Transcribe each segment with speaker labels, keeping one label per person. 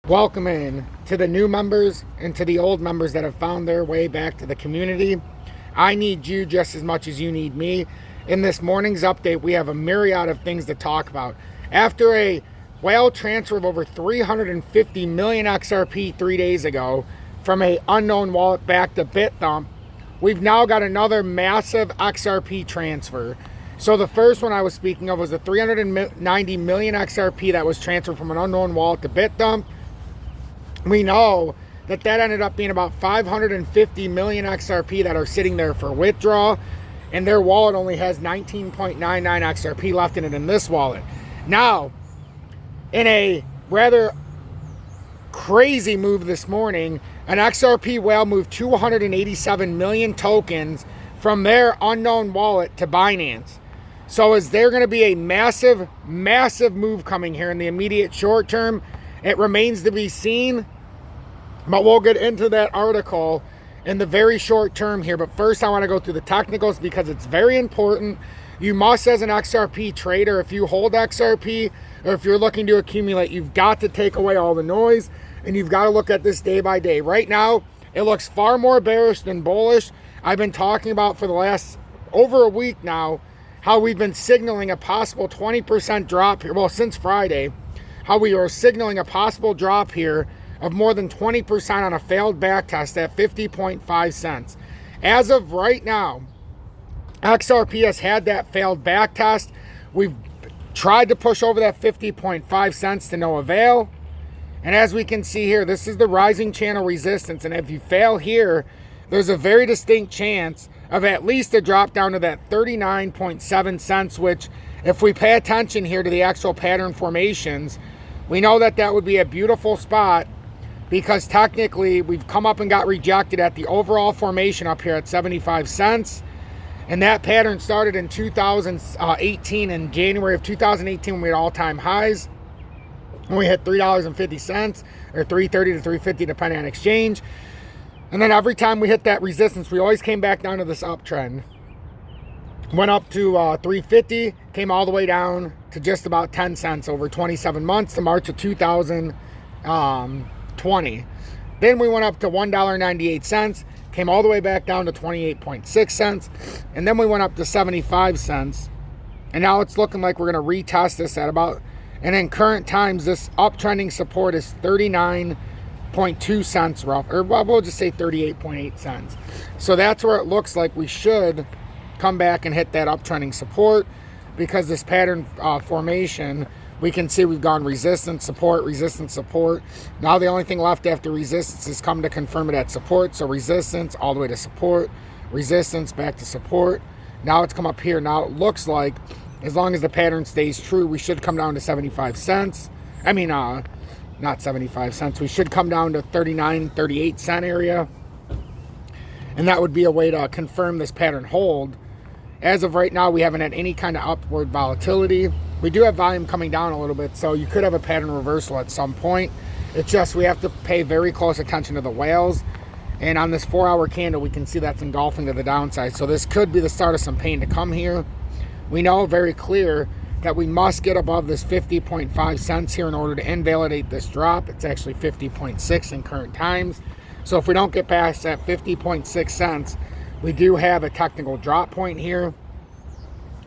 Speaker 1: Welcome in to the new members and to the old members that have found their way back to the community. I need you just as much as you need me. In this morning's update, we have a myriad of things to talk about. After a whale transfer of over 350 million XRP 3 days ago from an unknown wallet back to BitThump, we've now got another massive XRP transfer. So the first one I was speaking of was the 390 million XRP that was transferred from an unknown wallet to BitThump. We know that ended up being about 550 million XRP that are sitting there for withdrawal, and their wallet only has 19.99 XRP left in it in this wallet. Now, in a rather crazy move this morning, an XRP whale moved 287 million tokens from their unknown wallet to Binance. So is there going to be a massive move coming here in the immediate short term? It remains to be seen, but we'll get into that article in the very short term here. But first, I want to go through the technicals because it's very important. You must, as an XRP trader, if you hold XRP or if you're looking to accumulate, you've got to take away all the noise and you've got to look at this day by day. Right now, it looks far more bearish than bullish. I've been talking about for the last over a week now how we've been signaling a possible 20% drop here. Well, since Friday, how we are signaling a possible drop here of more than 20% on a failed backtest at 50.5 cents. As of right now, XRP has had that failed backtest. We've tried to push over that 50.5 cents to no avail. And as we can see here, this is the rising channel resistance. And if you fail here, there's a very distinct chance of at least a drop down to that 39.7 cents, which if we pay attention here to the actual pattern formations, we know that that would be a beautiful spot because technically we've come up and got rejected at the overall formation up here at 75 cents. And that pattern started in 2018, in January of 2018, when we had all-time highs. When we hit $3.50 or $3.30 to $3.50 depending on exchange. And then every time we hit that resistance, we always came back down to this uptrend. Went up to $3.50, came all the way down to just about 10 cents over 27 months to March of 2020. Then we went up to $1.98, came all the way back down to 28.6 cents, and then we went up to 75 cents. And now it's looking like we're going to retest this at about, and in current times, this uptrending support is 39.2 cents rough, or we'll just say 38.8 cents. So that's where it looks like we should come back and hit that uptrending support, because this pattern formation, we can see we've gone resistance, support, resistance, support. Now the only thing left after resistance is come to confirm it at support. So resistance all the way to support, resistance back to support. Now it's come up here. Now it looks like as long as the pattern stays true, we should come down to 75 cents. I mean, not 75 cents. We should come down to 39, 38 cent area. And that would be a way to confirm this pattern hold. As of right now, we haven't had any kind of upward volatility. We do have volume coming down a little bit, so you could have a pattern reversal at some point. It's just we have to pay very close attention to the whales. And on this 4-hour candle, we can see that's engulfing to the downside. So this could be the start of some pain to come here. We know very clear that we must get above this 50.5 cents here in order to invalidate this drop. It's actually 50.6 in current times. So if we don't get past that 50.6 cents, we do have a technical drop point here.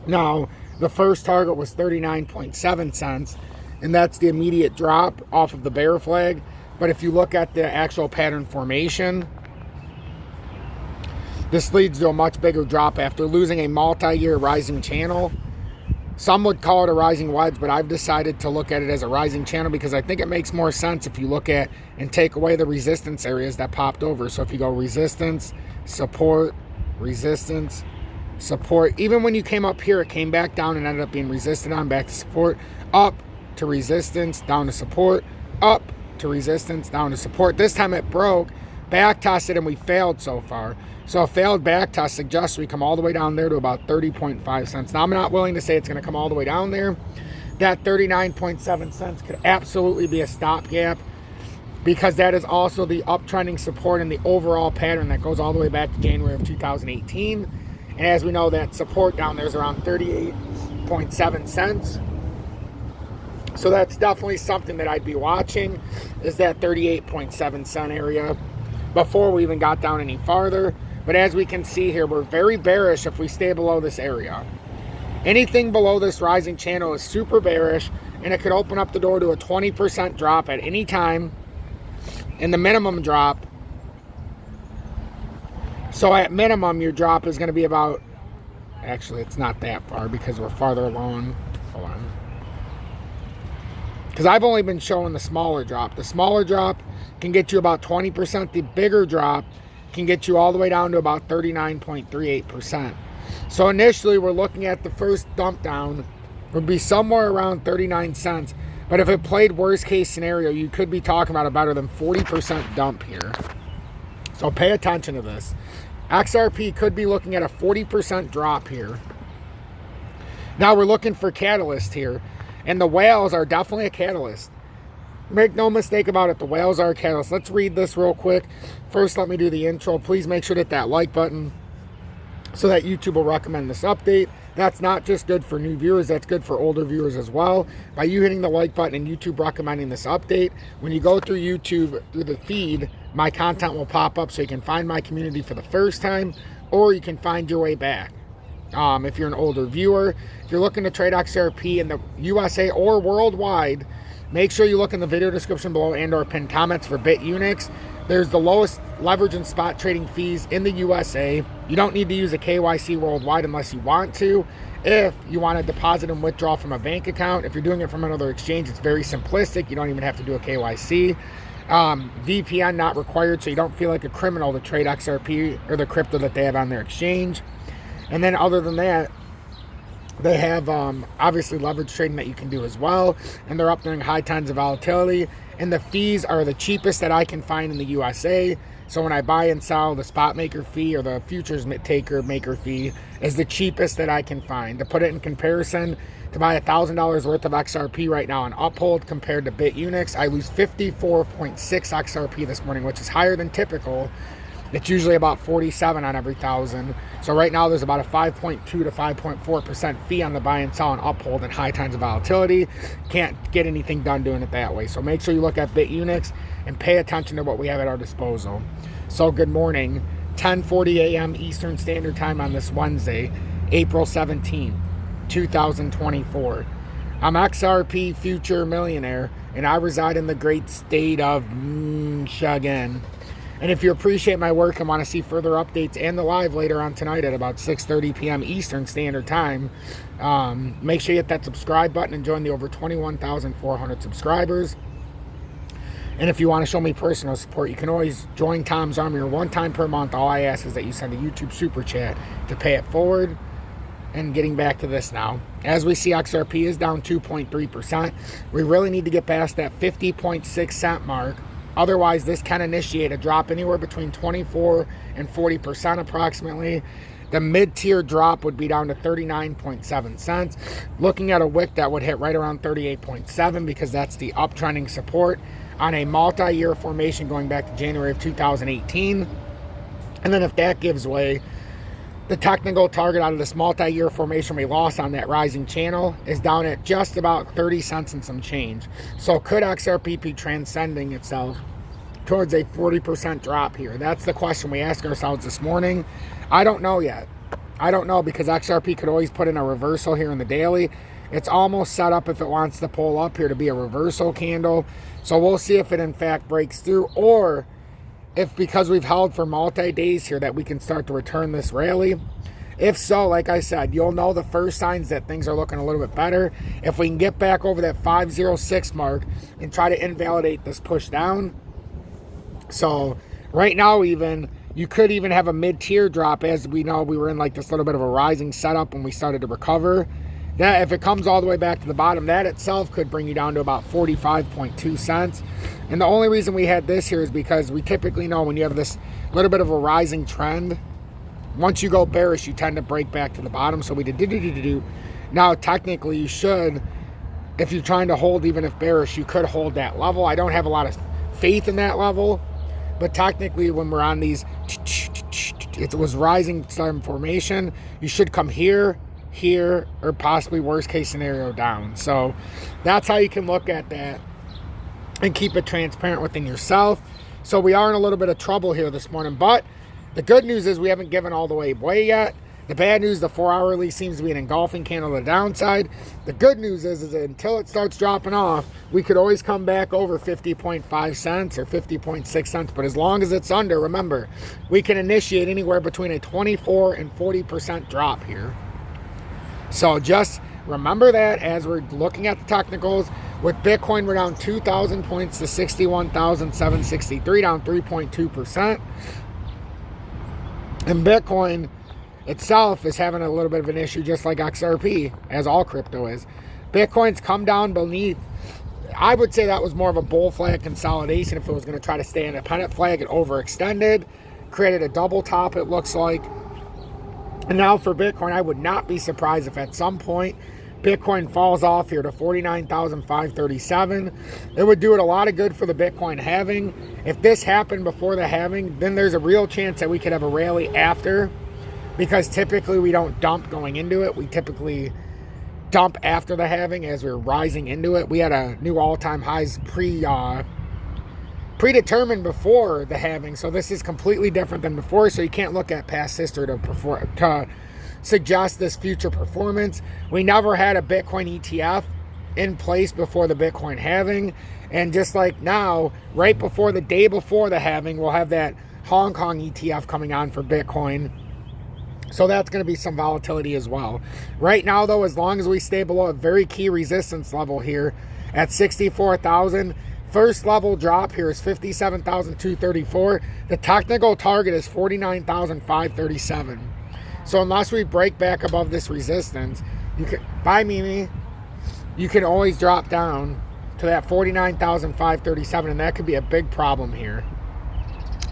Speaker 1: Now, the first target was 39.7 cents, and that's the immediate drop off of the bear flag. But if you look at the actual pattern formation, this leads to a much bigger drop after losing a multi-year rising channel. Some would call it a rising wedge, but I've decided to look at it as a rising channel because I think it makes more sense if you look at and take away the resistance areas that popped over. So if you go resistance, support, resistance, support. Even when you came up here, it came back down and ended up being resisted on, back to support, up to resistance, down to support, up to resistance, down to support. This time it broke, back tested, and we failed so far. So a failed back test suggests we come all the way down there to about 30.5 cents. Now, I'm not willing to say it's going to come all the way down there. That 39.7 cents could absolutely be a stopgap because that is also the uptrending support in the overall pattern that goes all the way back to January of 2018. And as we know, that support down there is around 38.7 cents. So that's definitely something that I'd be watching, is that 38.7 cent area before we even got down any farther. But as we can see here, we're very bearish if we stay below this area. Anything below this rising channel is super bearish, and it could open up the door to a 20% drop at any time in the minimum drop. So at minimum, your drop is going to be about, actually it's not that far because we're farther along. Hold on. Because I've only been showing the smaller drop. The smaller drop can get you about 20%. The bigger drop can get you all the way down to about 39.38%. So initially, we're looking at the first dump down would be somewhere around 39 cents. But if it played worst case scenario, you could be talking about a better than 40% dump here. So pay attention to this. XRP could be looking at a 40% drop here. Now we're looking for catalyst here. And the whales are definitely a catalyst. Make no mistake about it, the whales are a catalyst. Let's read this real quick. First, let me do the intro. Please make sure to hit that like button so that YouTube will recommend this update. That's not just good for new viewers, that's good for older viewers as well. By you hitting the like button and YouTube recommending this update, when you go through YouTube, through the feed, my content will pop up so you can find my community for the first time, or you can find your way back. If you're an older viewer, if you're looking to trade XRP in the USA or worldwide, make sure you look in the video description below and or pinned comments for BITUNIX. There's the lowest leverage and spot trading fees in the USA. You don't need to use a KYC worldwide unless you want to. If you want to deposit and withdraw from a bank account, if you're doing it from another exchange, it's very simplistic. You don't even have to do a KYC. VPN not required, so you don't feel like a criminal to trade XRP or the crypto that they have on their exchange. And then other than that, they have obviously leverage trading that you can do as well. And they're up during high times of volatility. And the fees are the cheapest that I can find in the USA. So when I buy and sell, the spot maker fee or the futures maker fee is the cheapest that I can find. To put it in comparison, to buy $1,000 worth of XRP right now on Uphold compared to BITUNIX, I lose 54.6 XRP this morning, which is higher than typical. It's usually about 47 on every 1,000. So right now there's about a 5.2 to 5.4% fee on the buy and sell and Uphold in high times of volatility. Can't get anything done doing it that way. So make sure you look at BITUNIX and pay attention to what we have at our disposal. So good morning, 10:40 a.m. Eastern Standard Time on this Wednesday, April 17th, 2024. I'm XRP Future Millionaire, and I reside in the great state of Michigan. And if you appreciate my work and want to see further updates and the live later on tonight at about 6:30 p.m. Eastern Standard Time, make sure you hit that subscribe button and join the over 21,400 subscribers. And if you want to show me personal support, you can always join Tom's Army one time per month. All I ask is that you send a YouTube super chat to pay it forward. And getting back to this now, as we see, XRP is down 2.3%. We really need to get past that 50.6 cent mark. Otherwise, this can initiate a drop anywhere between 24 and 40% approximately. The mid-tier drop would be down to 39.7 cents. Looking at a wick that would hit right around 38.7 because that's the uptrending support on a multi-year formation going back to January of 2018. And then if that gives way, the technical target out of this multi-year formation we lost on that rising channel is down at just about 30 cents and some change. So could XRP be transcending itself towards a 40% drop here? That's the question we ask ourselves this morning. I don't know yet. I don't know because XRP could always put in a reversal here in the daily. It's almost set up if it wants to pull up here to be a reversal candle. So we'll see if it in fact breaks through, or if because we've held for multi-days here that we can start to return this rally. If so, like I said, you'll know the first signs that things are looking a little bit better. If we can get back over that 506 mark and try to invalidate this push down. So right now even, you could even have a mid-tier drop. As we know, we were in like this little bit of a rising setup when we started to recover. That if it comes all the way back to the bottom, that itself could bring you down to about 45.2 cents. And the only reason we had this here is because we typically know when you have this little bit of a rising trend, once you go bearish, you tend to break back to the bottom. So we did. Now, technically, you should, if you're trying to hold, even if bearish, you could hold that level. I don't have a lot of faith in that level. But technically, when we're on these, it was rising storm formation, you should come here here, or possibly worst case scenario down. So that's how you can look at that and keep it transparent within yourself. So we are in a little bit of trouble here this morning, but the good news is we haven't given all the way away yet. The bad news, the 4-hourly seems to be an engulfing candle to the downside. The good news is that until it starts dropping off, we could always come back over 50.5 cents or 50.6 cents. But as long as it's under, remember, we can initiate anywhere between a 24 and 40% drop here. So just remember that as we're looking at the technicals. With Bitcoin, we're down 2,000 points to 61,763, down 3.2%. And Bitcoin itself is having a little bit of an issue, just like XRP, as all crypto is. Bitcoin's come down beneath. I would say that was more of a bull flag consolidation. If it was going to try to stay independent flag, it overextended, created a double top, it looks like. And now for Bitcoin, I would not be surprised if at some point Bitcoin falls off here to 49,537. It would do it a lot of good for the Bitcoin halving. If this happened before the halving, then there's a real chance that we could have a rally after, because typically we don't dump going into it. We typically dump after the halving as we're rising into it. We had a new all-time highs predetermined before the halving, so this is completely different than before. So you can't look at past history to suggest this future performance. We never had a Bitcoin ETF in place before the Bitcoin halving, and just like now, right before the day before the halving, we'll have that Hong Kong ETF coming on for Bitcoin. So that's going to be some volatility as well. Right now, though, as long as we stay below a very key resistance level here at 64,000, first level drop here is 57,234. The technical target is 49,537. So unless we break back above this resistance, you can, by Mimi, you can always drop down to that 49,537, and that could be a big problem here.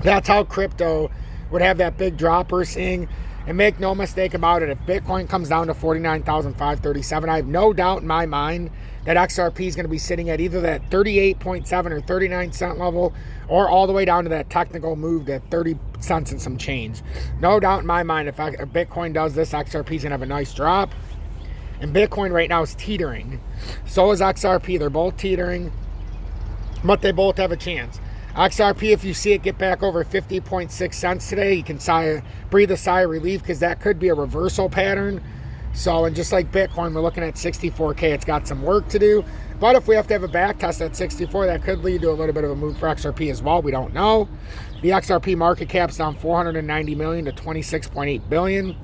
Speaker 1: That's how crypto would have that big drop we're seeing. And make no mistake about it, if Bitcoin comes down to 49,537, I have no doubt in my mind that XRP is going to be sitting at either that 38.7 or 39 cent level, or all the way down to that technical move to 30 cents and some change. No doubt in my mind, if Bitcoin does this, XRP is going to have a nice drop. And Bitcoin right now is teetering. So is XRP. They're both teetering, but they both have a chance. XRP, if you see it get back over 50.6 cents today, you can breathe a sigh of relief, because that could be a reversal pattern. So, and just like Bitcoin, we're looking at 64K. It's got some work to do. But if we have to have a back test at 64, that could lead to a little bit of a move for XRP as well. We don't know. The XRP market cap's down 490 million to 26.8 billion,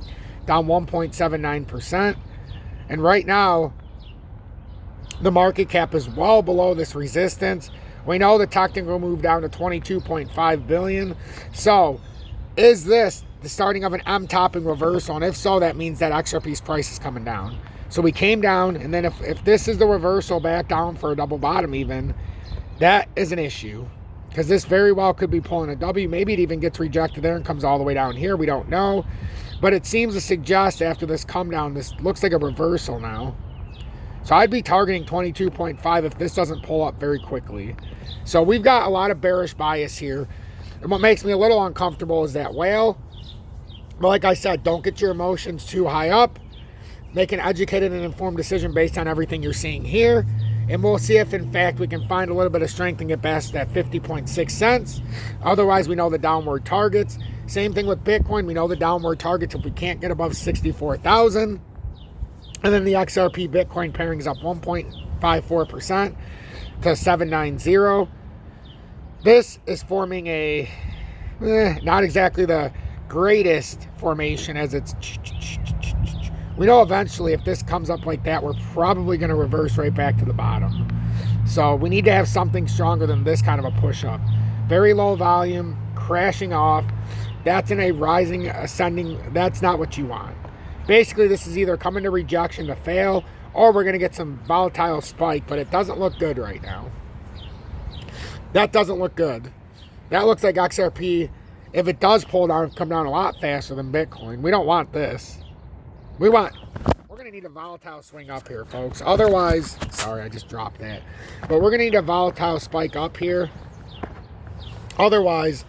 Speaker 1: down 1.79%. And right now, the market cap is well below this resistance. We know the technical move down to 22.5 billion. So is this the starting of an M-topping reversal? And if so, that means that XRP's price is coming down. So we came down, and then if this is the reversal back down for a double bottom even, that is an issue. Because this very well could be pulling a W. Maybe it even gets rejected there and comes all the way down here. We don't know. But it seems to suggest after this come down, this looks like a reversal now. So I'd be targeting 22.5 if this doesn't pull up very quickly. So we've got a lot of bearish bias here. And what makes me a little uncomfortable is that whale. But like I said, don't get your emotions too high up. Make an educated and informed decision based on everything you're seeing here. And we'll see if, in fact, we can find a little bit of strength and get past that 50.6 cents. Otherwise, we know the downward targets. Same thing with Bitcoin. We know the downward targets if we can't get above 64,000. And then the XRP Bitcoin pairing is up 1.54% to 790. This is forming a, not exactly the greatest formation, as it's, we know eventually if this comes up like that, we're probably going to reverse right back to the bottom. So we need to have something stronger than this kind of a push up. Very low volume, crashing off. That's in a rising, ascending. That's not what you want. Basically, this is either coming to rejection to fail, or we're going to get some volatile spike, but it doesn't look good right now. That doesn't look good. That looks like XRP, if it does pull down, come down a lot faster than Bitcoin. We don't want this. We're going to need a volatile swing up here, folks. Otherwise, sorry, I just dropped that. But we're going to need a volatile spike up here. Otherwise,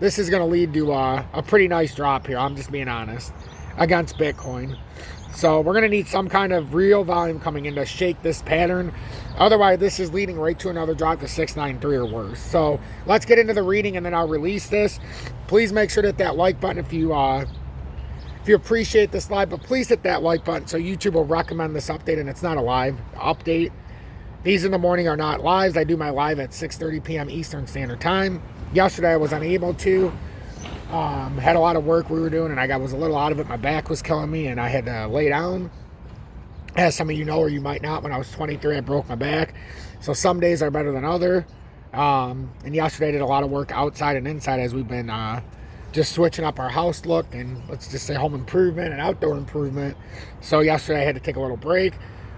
Speaker 1: this is going to lead to a pretty nice drop here. I'm just being honest. Against Bitcoin. So we're going to need some kind of real volume coming in to shake this pattern. Otherwise, this is leading right to another drop to 693 or worse. So let's get into the reading, and then I'll release this. Please make sure to hit that like button if you appreciate this live, but please hit that like button so YouTube will recommend this update, and it's not a live update. These in the morning are not lives. I do my live at 6:30 p.m. Eastern Standard Time. Yesterday I was unable to. Had a lot of work we were doing, and I was a little out of it. My back was killing me, and I had to lay down. As some of you know, or you might not, when I was 23, I broke my back. So some days are better than other. And yesterday I did a lot of work outside and inside as we've been just switching up our house look, and let's just say home improvement and outdoor improvement. So yesterday I had to take a little break,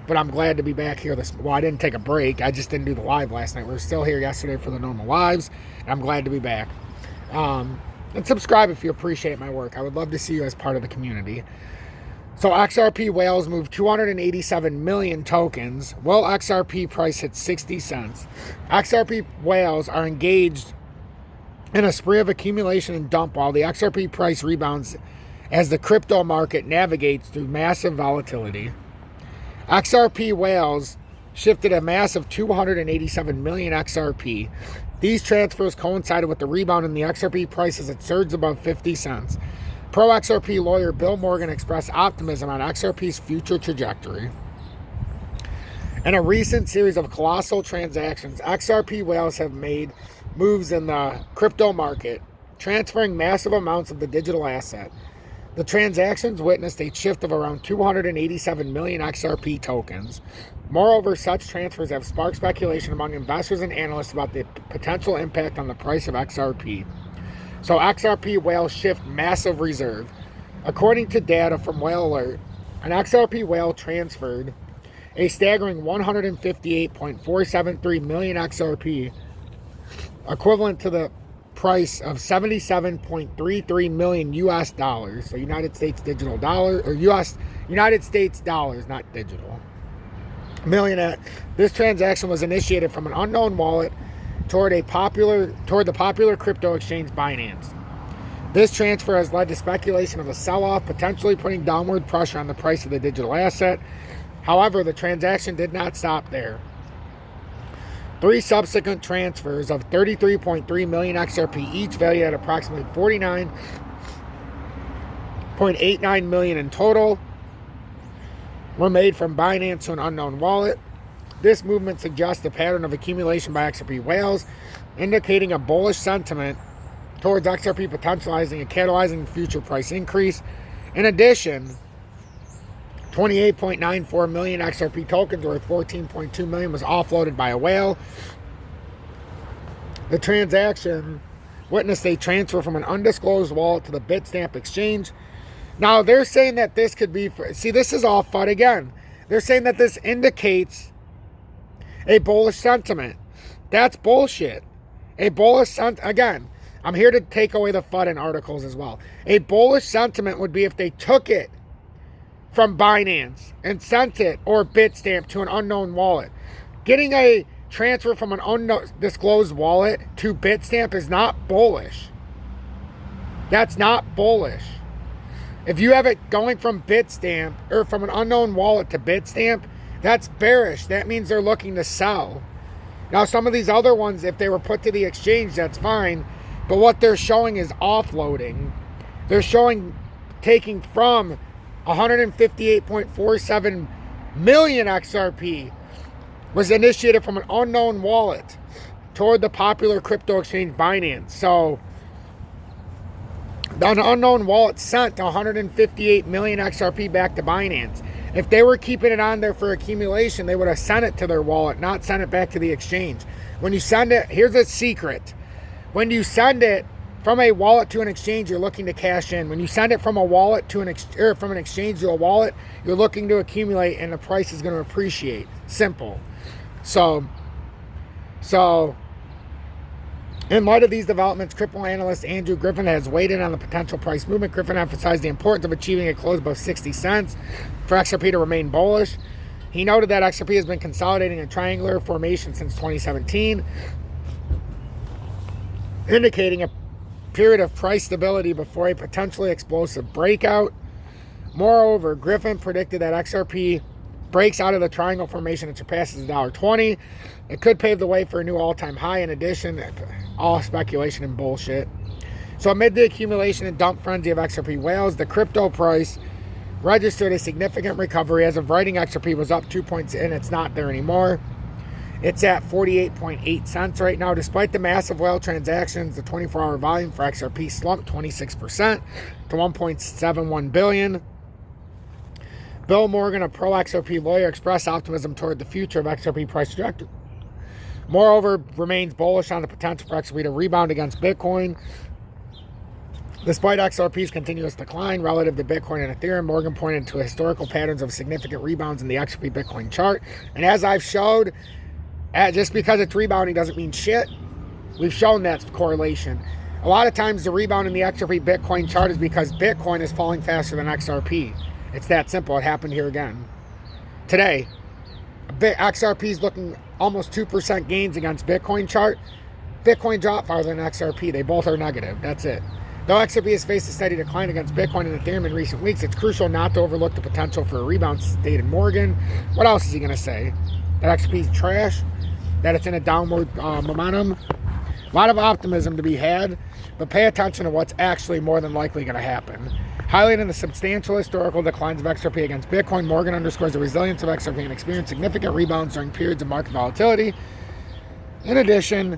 Speaker 1: but I'm glad to be back here. Well, I didn't take a break. I just didn't do the live last night. We were still here yesterday for the normal lives, and I'm glad to be back. And subscribe if you appreciate my work. I would love to see you as part of the community. So XRP whales moved 287 million tokens. Well, XRP price hit 60 cents. XRP whales are engaged in a spree of accumulation and dump while the XRP price rebounds as the crypto market navigates through massive volatility. XRP whales shifted a massive 287 million XRP. These transfers coincided with the rebound in the XRP price as it surged above 50 cents. Pro XRP lawyer Bill Morgan expressed optimism on XRP's future trajectory. In a recent series of colossal transactions, XRP whales have made moves in the crypto market, transferring massive amounts of the digital asset. The transactions witnessed a shift of around 287 million XRP tokens. Moreover, such transfers have sparked speculation among investors and analysts about the potential impact on the price of XRP. So XRP whales shift massive reserve. According to data from Whale Alert, an XRP whale transferred a staggering 158.473 million XRP, equivalent to the price of 77.33 million US dollars. So United States digital dollar, or United States dollars, not digital. Million. This transaction was initiated from an unknown wallet toward the popular crypto exchange Binance. This transfer has led to speculation of a sell-off, potentially putting downward pressure on the price of the digital asset. However, the transaction did not stop there. 3 subsequent transfers of 33.3 million XRP, each valued at approximately 49.89 million in total, were made from Binance to an unknown wallet. This movement suggests a pattern of accumulation by XRP whales, indicating a bullish sentiment towards XRP potentializing and catalyzing future price increase. In addition, 28.94 million XRP tokens worth 14.2 million was offloaded by a whale. The transaction witnessed a transfer from an undisclosed wallet to the Bitstamp exchange. Now, they're saying that this could be, this is all FUD again. They're saying that this indicates a bullish sentiment. That's bullshit. A bullish sentiment, again, I'm here to take away the FUD in articles as well. A bullish sentiment would be if they took it from Binance and sent it, or Bitstamp, to an unknown wallet. Getting a transfer from an undisclosed wallet to Bitstamp is not bullish. That's not bullish. If you have it going from Bitstamp, or from an unknown wallet to Bitstamp, that's bearish. That means they're looking to sell. Now, some of these other ones, if they were put to the exchange, that's fine. But what they're showing is offloading. They're showing taking from 158.47 million XRP was initiated from an unknown wallet toward the popular crypto exchange Binance. So, an unknown wallet sent 158 million XRP back to Binance. If they were keeping it on there for accumulation, they would have sent it to their wallet, not sent it back to the exchange. When you send it, here's a secret. When you send it from a wallet to an exchange, you're looking to cash in. When you send it from a wallet to from an exchange to a wallet, you're looking to accumulate, and the price is going to appreciate. Simple. So in light of these developments, crypto analyst Andrew Griffin has weighed in on the potential price movement. Griffin emphasized the importance of achieving a close above 60 cents for XRP to remain bullish. He noted that XRP has been consolidating a triangular formation since 2017, indicating a period of price stability before a potentially explosive breakout. Moreover, Griffin predicted that XRP breaks out of the triangle formation and surpasses $1.20. It could pave the way for a new all-time high. In addition, all speculation and bullshit. So amid the accumulation and dump frenzy of XRP whales, the crypto price registered a significant recovery. As of writing, XRP was up 2 points, and it's not there anymore. It's at 48.8 cents right now. Despite the massive whale transactions, the 24-hour volume for XRP slumped 26% to 1.71 billion. Bill Morgan, a pro-XRP lawyer, expressed optimism toward the future of XRP price trajectory. Moreover, remains bullish on the potential for XRP to rebound against Bitcoin. Despite XRP's continuous decline relative to Bitcoin and Ethereum, Morgan pointed to historical patterns of significant rebounds in the XRP Bitcoin chart. And as I've showed, just because it's rebounding doesn't mean shit. We've shown that correlation. A lot of times the rebound in the XRP Bitcoin chart is because Bitcoin is falling faster than XRP. It's that simple. It happened here again. Today, XRP is looking almost 2% gains against Bitcoin chart. Bitcoin dropped farther than XRP. They both are negative. That's it. Though XRP has faced a steady decline against Bitcoin and Ethereum in recent weeks, it's crucial not to overlook the potential for a rebound, stated Morgan. What else is he going to say? That XRP is trash? That it's in a downward momentum? A lot of optimism to be had, but pay attention to what's actually more than likely going to happen. Highlighting the substantial historical declines of XRP against Bitcoin, Morgan underscores the resilience of XRP and experienced significant rebounds during periods of market volatility. In addition,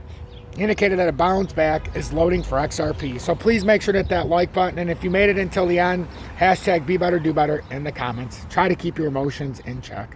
Speaker 1: indicated that a bounce back is loading for XRP. So please make sure to hit that like button, and if you made it until the end, hashtag be better, do better in the comments. Try to keep your emotions in check.